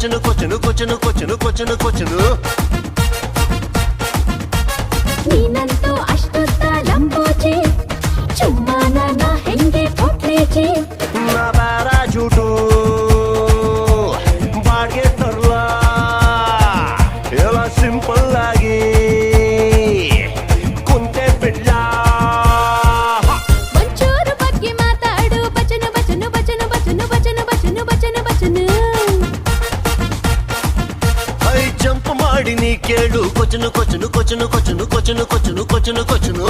ಕೊಚ್ಚನು ಕೊಚ್ಚನು ಕೊಚ್ಚನು ಕೊಚ್ಚನು ಕೊಚ್ಚನು ಕೊಚ್ಚನು ನೀನಂತೂ ಅಷ್ಟೊತ್ತ ಲಂಬೋಜಿ ಚುಮ್ಮಾನ ಹೆಂಗೆ ಕೊಟ್ಲೇಜಿ ನಾ ಬಾರ ಜೂಟು ಬಾಡ್ಗೆ ತರ್ಲ ಎಲ್ಲ ಸಿಂಪಲ್ ಆಗಿ ಕುಂತೆ ಬಿಡ್ಲ ಒಂಚೂರು ಬಗ್ಗೆ ಮಾತಾಡು ಬಚನು ಬಚನು ಬಚನು ಬಚನು ಬಚನು ಬಚನು ಬಚನು ಬಚನು ಐ ಜಂಪ್ ಮಾಡಿ ನೀ ಕೇಳು ಕೊಚ್ಚನು ಕೊಚ್ಚನು ಕೊಚ್ಚನು ಕೊಚ್ಚನು ಕೊಚ್ಚನು ಕೊಚ್ಚನು ಕೊಚ್ಚನು ಕೊಚ್ಚನು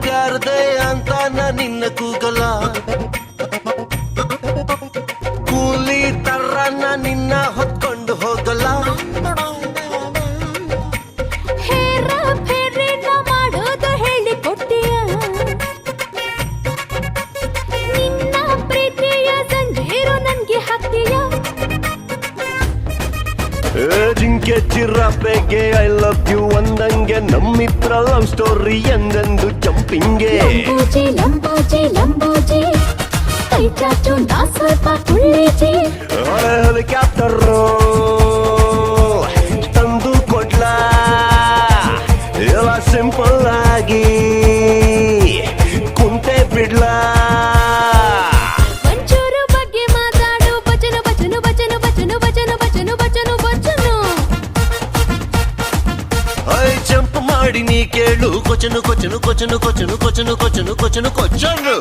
ಪ್ಯಾರದೆ ಅಂತ ನಿನ್ನ ಕೂಗಲ ಕೂಲಿ ತರ್ರನ್ನ ನಿನ್ನ ಹೊತ್ಕೊಂಡು ಹೋಗಲ್ಲ ಹೇರ ಫೇರಿನ ಮಾಡೋದು ಹೇಳಿ ಕೊಟ್ಟಿಯ ನಿನ್ನ ಪ್ರೀತಿಯ ಸಂಜೀರು ನನ್ಗೆ ಹಾಕ್ತೀಯ ಜಿಂಕೆ ಚಿರಪೆಗೆ ಐ ಲವ್ ಯು ಅಂದಂಗೆ ನಮ್ಮಿತ್ರ ಲವ್ ಸ್ಟೋರಿ ಎಂದೆಂದು ಜಂಪಿಂಗೆ ಲಂಬೋಜಿ ಲಂಬೋಜಿ ಲಂಬೋಜಿ ಕೈ ಚಾಚು ನಾ ಸ್ವಲ್ಪ ಕುಳ್ಳೇಜಿ ಹೆಲಿಕಾಪ್ಟರ್ ತಂದು ಕೊಡ್ಲ ಎಲ್ಲ ಸಿಂಪಲ್ ಆಗಿ ಕುಂತೆ ಬಿಡ್ಲ ಒಂಚೂರು ಬಗ್ಗೆ ಮಾತಾಡು ಬಚನು ಬಚನು ಬಚನು ಬಚನು ಬಚನು ಬಚನು ಬಚನು ಬಚನು ಐ ಜಂಪ್ ಮಾಡಿ ನೀ ಕೇಳು ಕೊಚ್ಚನು ಕೊಚ್ಚನು ಕೊಚ್ಚನು ಕೊಚ್ಚನು ಕೊಚ್ಚನು ಕೊಚ್ಚನು ಕೊಚ್ಚನು ಕೊಚ್ಚನು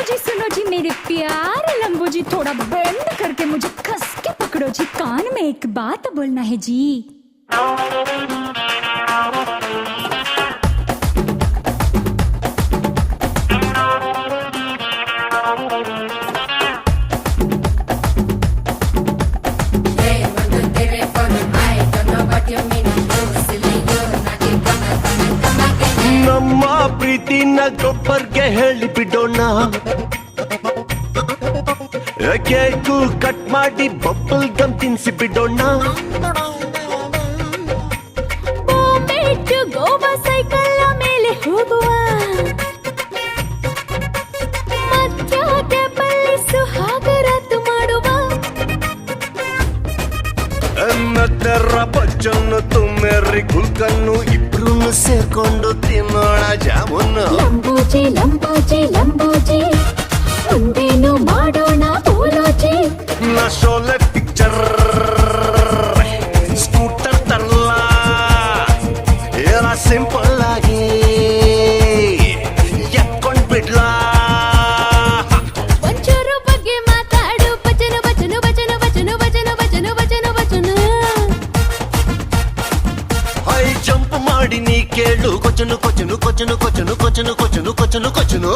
जी सुनो जी मेरे प्यारे लंबू जी थोड़ा बेंड करके मुझे कस के पकड़ो जी कान में एक बात बोलना है जी ನಮ್ಮ ಪ್ರೀತಿನ ಗೊಬ್ಬರ್ಗೆ ಹೇಳಿ ಬಿಡೋಣ ಕೇಕು ಕಟ್ ಮಾಡಿ ಬಬ್ಬಲ್ ಗಮ್ ತಿನ್ಸಿ ಬಿಡೋಣ ಬಿಟ್ಟು ಗೋವಾ ಸೈಕಲ್ ಮೇಲೆ ಹೋಗುವ ಮಧ್ಯ ಕ್ಯಾಬಲ್ಲಿ ಸುಹಾಗರಾತು ಮಾಡುವ ಎನ್ನದರ ಬಚ್ಚನ್ನು ತುಮ್ಮೆರಿ ಗುಲ್ಕನ್ನು ಇಬ್ರು ಸೇರ್ಕೊಂಡು ತಿನ್ನೋಣ ಜಾಮೂನು ಲಂಬೋಜಿ ಲಂಬೋಜಿ ಲಂಬೋಜಿ ಮುಂದೇನು ಮಾಡೋಣ ಬೋಲೋಜಿ ನಾ ಶೋಲೆ ಪಿಕ್ಚರ್ ಸ್ಕೂಟರ್ ತರಲ ಎಲ್ಲ ಸಿಂಪಲ್ ಆಗಿ ಎತ್ಕೊಂಡ್ ಬಿಡ್ಲಾ ಒಂಚೂರು ಬಗ್ಗೆ ಮಾತಾಡು ಬಚನು ಬಚನು ಬಚನು ಬಚನು ಬಚನು ಬಚನು ಬಚನು ಬಚನು ಐ ಜಂಪ್ ಮಾಡಿ ನೀ ಕೇಳು ಕೊಚ್ಚನು ಕೊಚ್ಚನು ಕೊಚ್ಚನು ಕೊಚ್ಚನು ಕೊಚ್ಚನು ಕೊಚ್ಚನು ಕೊಚ್ಚನು